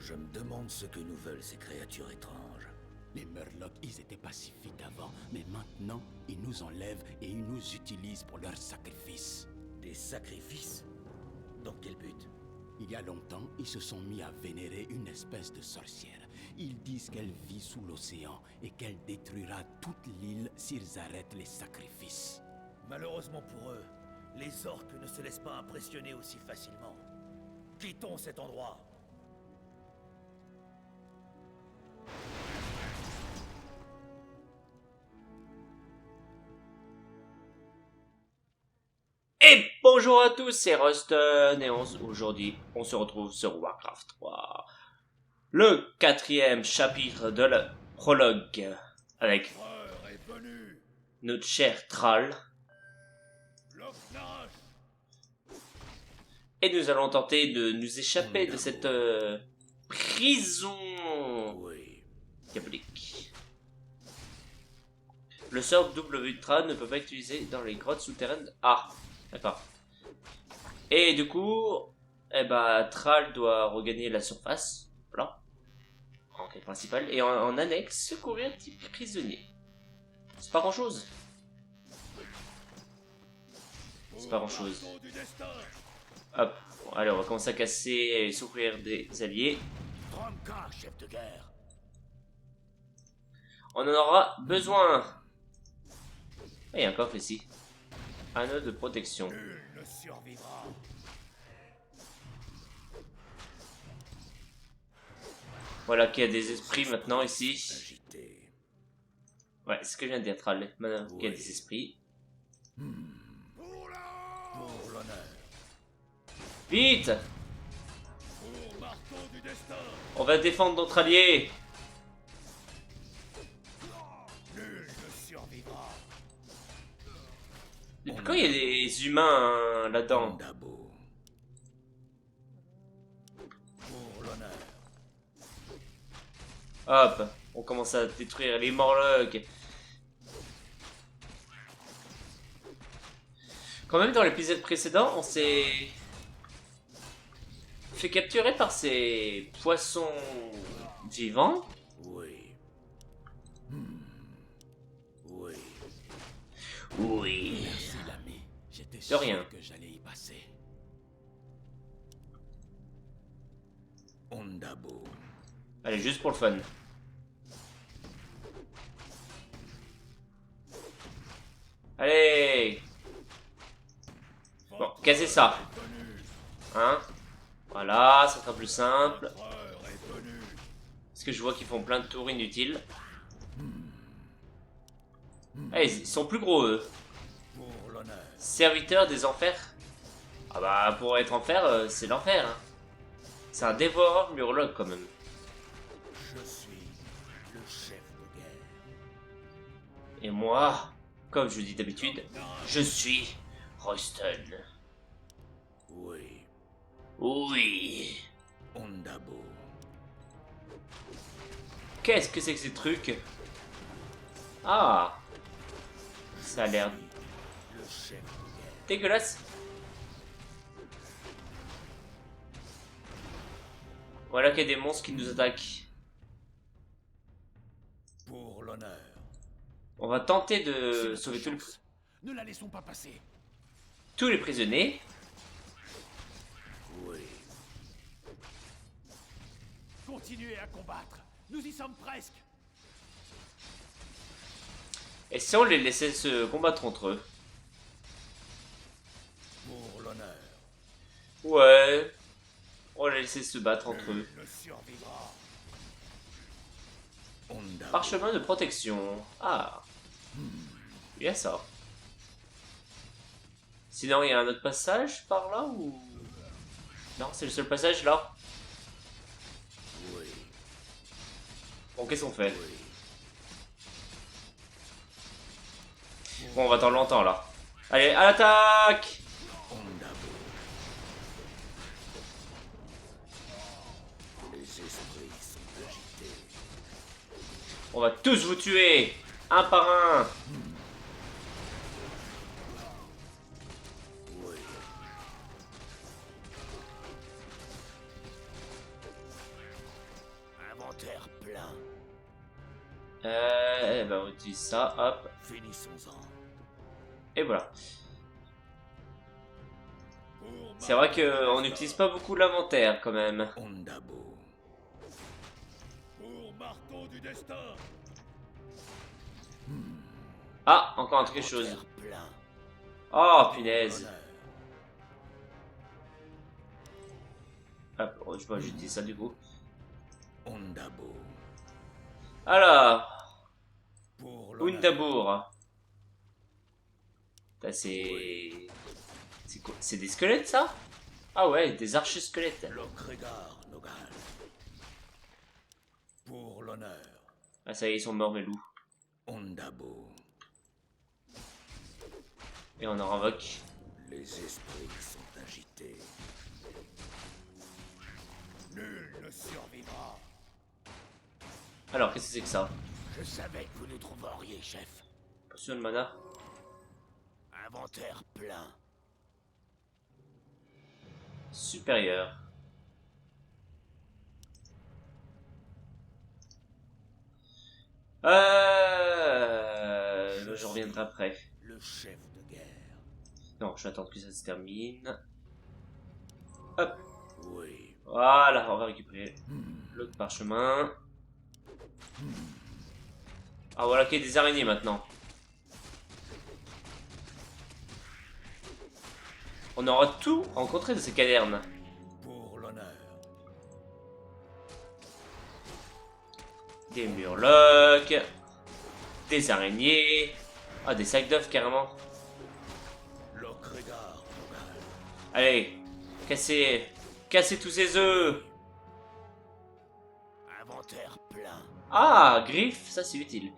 Je me demande ce que nous veulent ces créatures étranges. Les Murlocs, ils étaient pacifiques avant, mais maintenant, ils nous enlèvent et ils nous utilisent pour leurs sacrifices. Des sacrifices? Dans quel but? Il y a longtemps, ils se sont mis à vénérer une espèce de sorcière. Ils disent qu'elle vit sous l'océan et qu'elle détruira toute l'île s'ils arrêtent les sacrifices. Malheureusement pour eux, les orques ne se laissent pas impressionner aussi facilement. Quittons cet endroit. Et bonjour à tous, c'est Ruston et aujourd'hui on se retrouve sur Warcraft 3. Le 4e chapitre de la prologue avec notre cher Thrall. Et nous allons tenter de nous échapper de cette prison diabolique. Le sort double ultra ne peut pas être utilisé dans les grottes souterraines. Ah, d'accord. Et du coup, Thrall doit regagner la surface. Voilà. En quête principale. Et en annexe, secourir un type prisonnier. C'est pas grand chose. C'est pas grand chose. Hop. Bon, allez, on va commencer à casser et secourir des alliés. Chef de guerre. On en aura besoin. Il y a un coffre ici. Anneau de protection. Nul ne survivra. Voilà qu'il y a des esprits maintenant ici. Agité. Ouais, c'est ce que je viens de dire, Thrall. Maintenant qu'il y a des esprits. Pour l'honneur. Vite! Pour marteau du destin. On va défendre notre allié. Nul ne survivra. Depuis quand il y a des humains là-dedans? Dabo. Pour l'honneur. Hop, on commence à détruire les Morlocks. Quand même, dans l'épisode précédent, on s'est fait capturer par ces poissons vivants. Oui. Oui. Oui. Merci l'ami, j'étais De sûr rien. que j'allais y passer. Ondabo. Allez, juste pour le fun. Allez. Bon, cassez ça. Hein? Voilà, ça sera plus simple. Parce que je vois qu'ils font plein de tours inutiles. Allez, ils sont plus gros, eux. Pour l'honneur. Serviteur des enfers. Ah bah, pour être enfer, c'est l'enfer. Hein. C'est un dévoreur murloc, quand même. Je suis le chef de guerre. Et moi, comme je dis d'habitude, je suis Ruston. Oui. Oui. Ondabo. Qu'est-ce que c'est que ces trucs? Ah, ça a l'air Le chef de guerre. dégueulasse. Voilà qu'il y a des monstres qui nous attaquent. Pour l'honneur. On va tenter de sauver Ne la laissons pas passer. tous les prisonniers. Oui. Continuez à combattre. Nous y sommes presque. Et si on les laissait se combattre entre eux? Pour l'honneur. Ouais. On les laisser se battre entre eux. Ne survivra. Ondabo. Parchemin de protection. Ah. Il y a ça. Sinon, il y a un autre passage par là ou... Non, c'est le seul passage là. Oui. Bon, qu'est-ce qu'on fait? Oui. Bon, on va attendre longtemps là. Allez, à l'attaque! Ondabo. Les esprits sont agités. On va tous vous tuer! Un par un! Oui. ben on utilise ça, hop, Finissons-en. et voilà. Pour C'est vrai Marteau qu'on du n'utilise destin. pas beaucoup l'inventaire quand même. Ondabo. Pour Marteau du destin. Ah, encore un quelque chose. Inventaire plein. Oh, punaise. Honneur. Hop, je vais ajouter ça du coup. Ondabo. Alors, Pour l'honneur. Undabour. C'est... C'est quoi? C'est des squelettes ça? Ah ouais, des archers squelettes. Lokregar Nogal. Pour l'honneur. Ah ça y est, ils sont morts mes loups. Ondabo. Et on en invoque. Les esprits sont agités. Nul ne survivra. Alors, qu'est-ce que c'est que ça? Je savais que vous nous trouveriez, chef. Potion de mana. Inventaire plein. Supérieur. Je reviendrai après. Le chef de guerre. Non, je vais attendre que ça se termine. Hop, Oui. voilà, on va récupérer l'autre parchemin. Ah voilà qu'il y a des araignées maintenant. On aura tout rencontré de ces cavernes. Pour l'honneur. Des murlocs, des araignées, ah des sacs d'œufs carrément. Lokregar Nogal. Allez, cassez tous ces œufs. Inventaire plein. Ah, griffes, ça c'est utile.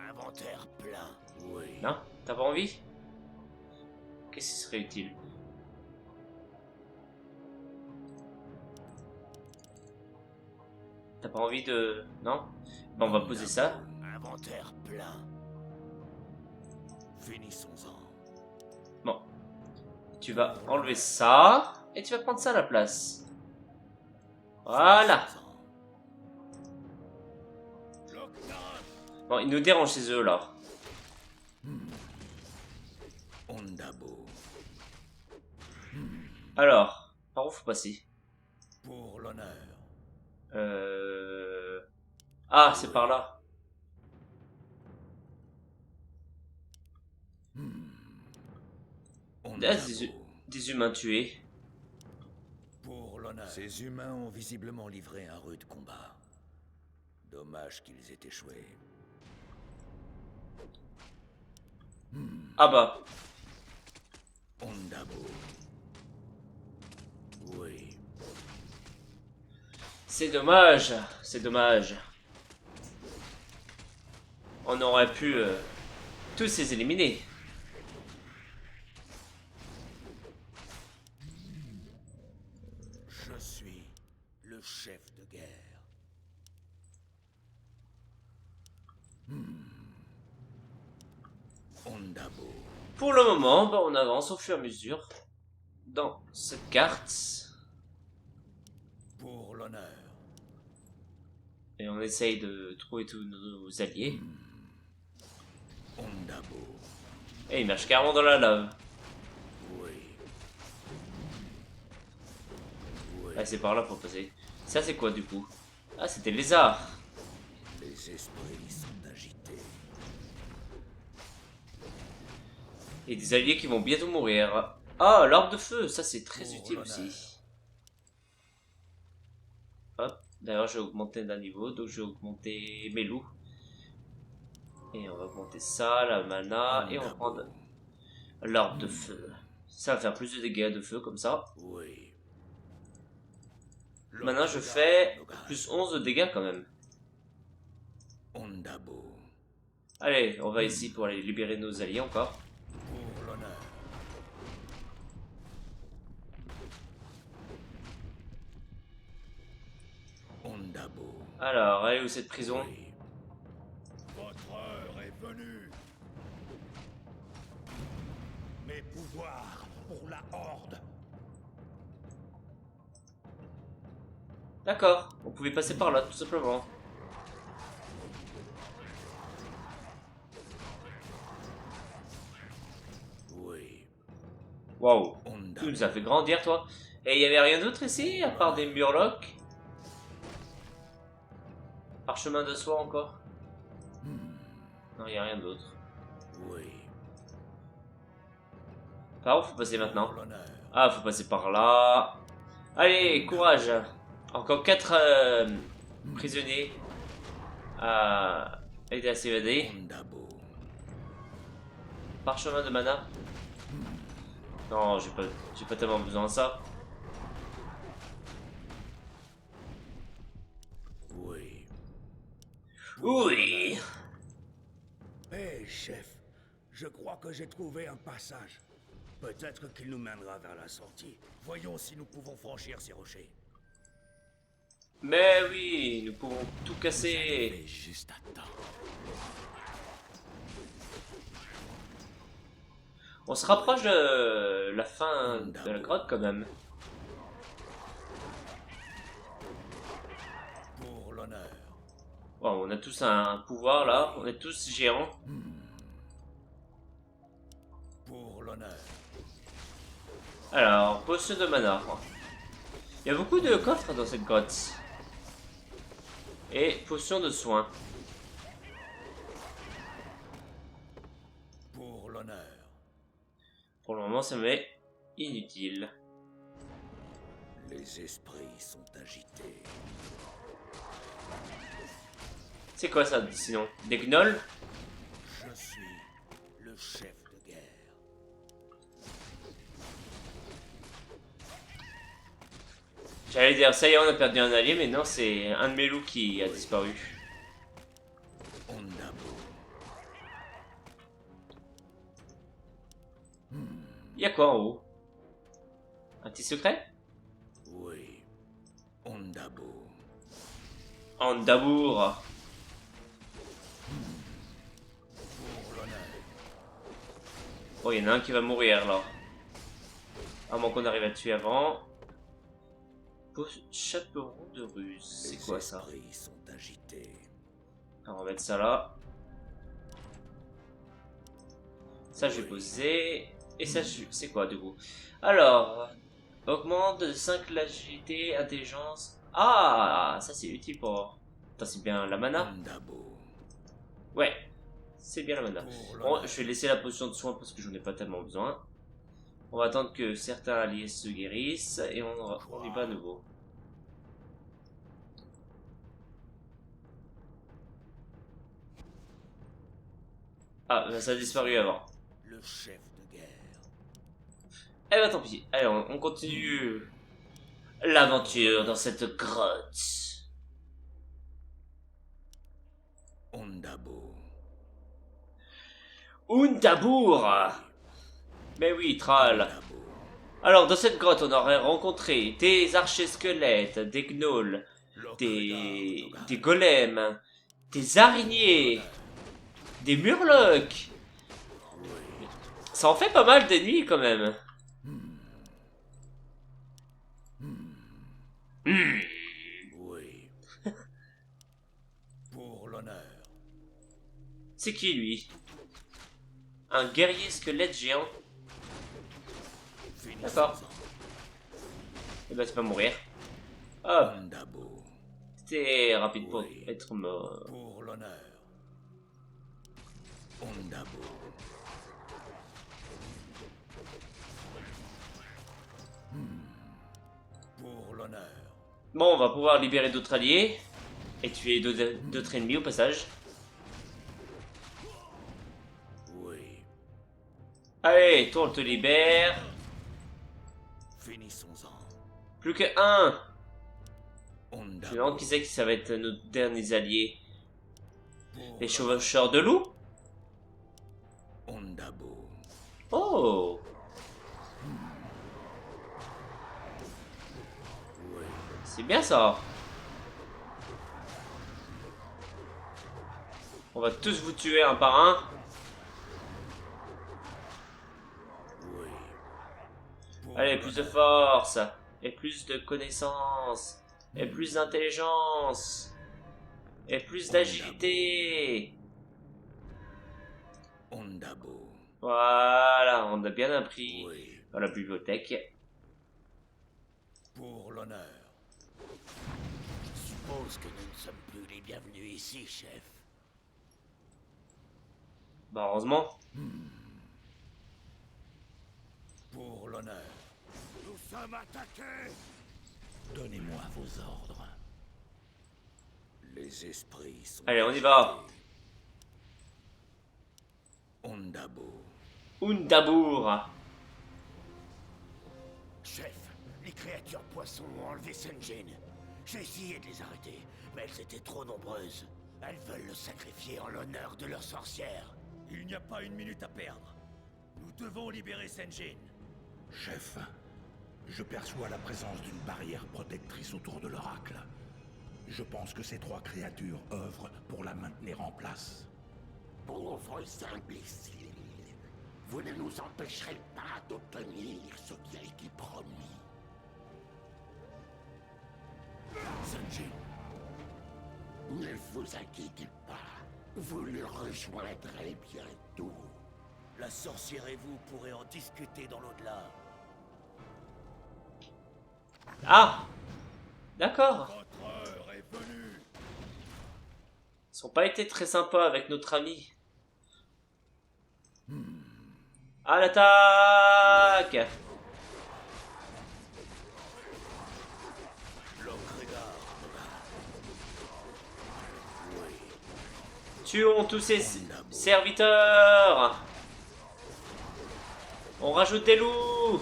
Inventaire plein. Oui. Non, t'as pas envie? Qu'est-ce qui serait utile? T'as pas envie de... Non? Bon, on va poser ça. Inventaire plein. Finissons-en. Bon. Tu vas enlever ça. Et tu vas prendre ça à la place. Voilà. Bon, ils nous dérangent ces œufs là. Ondabo. Alors, par où faut passer? Pour l'honneur. Ah, c'est par là. Ah, des humains tués. Pour l'honneur. Ces humains ont visiblement livré un rude combat. Dommage qu'ils aient échoué. Ah bah. Ondabo. Oui. C'est dommage. C'est dommage. On aurait pu tous les éliminer. Je suis le chef de guerre. Ondabo. Pour le moment, bah, on avance au fur et à mesure dans cette carte. Pour l'honneur. Et on essaye de trouver tous nos alliés. Ondabo. Et il marche carrément dans la lave. Oui. Oui. Ah, c'est par là pour passer. Ça, c'est quoi du coup? Ah, c'était lézard. Les esprits sont agités. Et des alliés qui vont bientôt mourir. Ah, l'arbre de feu, ça c'est très Pour utile l'honneur. aussi. Hop, d'ailleurs j'ai augmenté d'un niveau, donc je vais augmenter mes loups. Et on va augmenter ça, la mana, et on va prendre l'arbre de feu. Ça va faire plus de dégâts de feu comme ça. Oui. Maintenant je fais plus 11 de dégâts quand même. Ondabo. Allez, on va ici pour aller libérer nos alliés encore. Pour l'honneur. Ondabo. Alors, allez où cette prison? Oui. Votre heure est venue. Mes pouvoirs pour la Horde. D'accord, on pouvait passer par là tout simplement. Waouh. Ondabo. Tu nous as fait grandir, toi. Et il y avait rien d'autre ici, à part des murlocs? Parchemin de soie encore? Non, il n'y a rien d'autre. Oui. Par où faut passer maintenant? Pour l'honneur. Ah, faut passer par là. Allez, courage. Encore 4 prisonniers à aider à s'évader. Ondabo. Parchemin de mana. Non, j'ai pas tellement besoin de ça. Oui. Oui. Hé, chef, je crois que j'ai trouvé un passage. Peut-être qu'il nous mènera vers la sortie. Voyons si nous pouvons franchir ces rochers. Mais oui, nous pouvons tout Et casser. juste à temps. On se rapproche de la fin de la grotte quand même. Pour l'honneur. Bon, on a tous un pouvoir là, on est tous géants. Pour l'honneur. Alors, potion de mana. Il y a beaucoup de coffres dans cette grotte. Et potion de soin. Pour l'honneur. Pour le moment, ça m'est inutile. Les esprits sont agités. C'est quoi ça sinon? Des gnolls? Je suis le chef de guerre. J'allais dire, ça y est, on a perdu un allié, mais non, c'est un de mes loups qui a disparu. Ondabo. Il y a quoi en haut? Un petit secret? Oui. Ondabo. Andabour. Pour l'honneur. Oh, il y en a un qui va mourir là. À moins qu'on arrive à le tuer avant. Chaperon de ruse. C'est quoi ça? Les esprits sont agités. Alors, on va mettre ça là. Ça, je vais poser. Et ça, c'est quoi du coup? Alors, augmente de 5 l'agilité, intelligence. Ah, ça c'est utile pour. Attends, c'est bien la mana? Ondabo. Ouais, c'est bien la mana. Pour Bon, l'honneur. je vais laisser la potion de soin parce que j'en ai pas tellement besoin. On va attendre que certains alliés se guérissent et on y va à nouveau. Ah, bah, ça a disparu avant. Le chef de guerre. Eh ben tant pis. Allez, on continue l'aventure dans cette grotte. Ondabo. Undabour. Mais oui, Thrall. Ondabo. Alors, dans cette grotte, on aurait rencontré des archers squelettes, des gnolls, des golems, des araignées, des murlocs. Ça en fait pas mal d'ennemis quand même. Oui. Pour l'honneur. C'est qui lui? Un guerrier squelette géant. D'accord. Et bah tu vas mourir. Hop, Ondabo. c'était rapide pour Oui. être mort. Pour l'honneur. Ondabo. Pour l'honneur. Bon, on va pouvoir libérer d'autres alliés. Et tuer d'autres ennemis au passage. Oui. Allez, toi on te libère. Finissons-en. Plus que un. Je me Ondabo. demande qui c'est que ça va être nos derniers alliés. Pour Les chevaucheurs de loups? Ondabo. Oh, Oui. c'est bien ça. On va tous vous tuer un par un. Oui. Pour Allez, plus de force. Et plus de connaissances. Et plus d'intelligence. Et plus d'agilité. Ondabo. Voilà, on a bien appris. Oui. dans la bibliothèque. Pour l'honneur. Je suppose que nous ne sommes plus les bienvenus ici, chef. Bah heureusement. Pour l'honneur. Nous sommes attaqués! Donnez-moi vos ordres. Les esprits sont... Allez, on y va. Ondabo. Undabour. Chef, les créatures poissons ont enlevé Senjin. J'ai essayé de les arrêter, mais elles étaient trop nombreuses. Elles veulent le sacrifier en l'honneur de leur sorcière. Il n'y a pas une minute à perdre. Nous devons libérer Senjin. Chef, je perçois la présence d'une barrière protectrice autour de l'oracle. Je pense que ces trois créatures œuvrent pour la maintenir en place. Pauvres imbéciles, vous ne nous empêcherez pas d'obtenir ce qui a été promis. Senjin, ne vous inquiétez pas, vous le rejoindrez bientôt. La sorcière et vous pourrez en discuter dans l'au-delà. Ah, d'accord. Votre heure est venue. Ils n'ont pas été très sympas avec notre ami. À l'attaque! Tuons tous ces serviteurs! On rajoute des loups!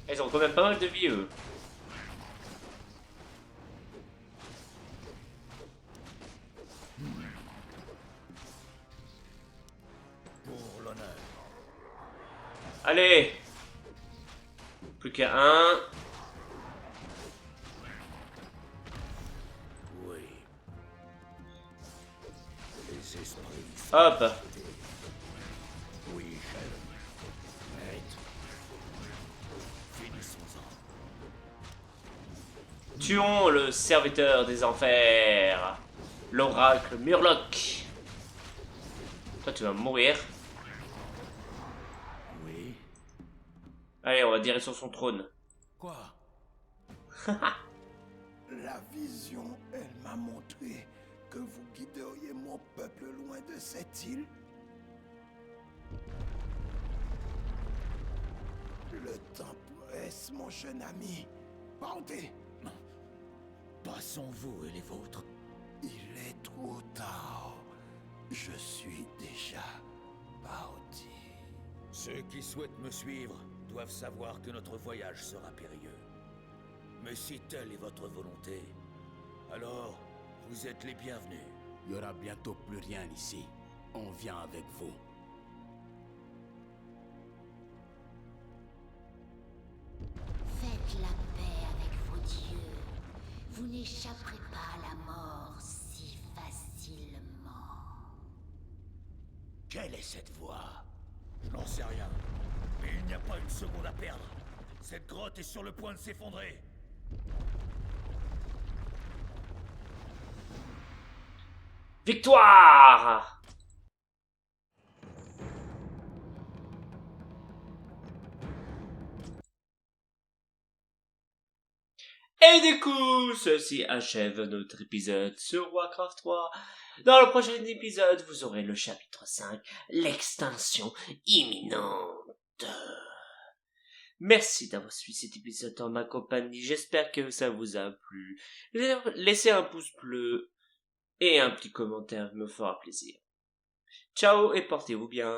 Ils ont quand même pas mal de vie, eux. Pour l'honneur. Allez! Plus qu'à un. Oui. Les esprits... Hop! Oui, chef. Maître. Finissons-en. Tuons le serviteur des enfers, l'oracle Murloc. Toi, tu vas mourir. Oui. Allez, on va tirer sur son trône. Quoi? La vision, elle m'a montré que vous guideriez mon peuple loin de cette île. Le temps presse, mon jeune ami. Partez! Passons-vous et les vôtres. Il est trop tard. Je suis déjà parti. Ceux qui souhaitent me suivre doivent savoir que notre voyage sera périlleux. Mais si telle est votre volonté, alors vous êtes les bienvenus. Il y aura bientôt plus rien ici. On vient avec vous. Faites la paix avec vos dieux. Vous n'échapperez pas à la mort si facilement. Quelle est cette voix? Je n'en sais rien. Mais il n'y a pas une seconde à perdre. Cette grotte est sur le point de s'effondrer. Victoire! Et du coup, ceci achève notre épisode sur Warcraft 3. Dans le prochain épisode, vous aurez le chapitre 5, l'extinction imminente. Merci d'avoir suivi cet épisode en ma compagnie. J'espère que ça vous a plu. Laissez un pouce bleu et un petit commentaire me fera plaisir. Ciao et portez-vous bien.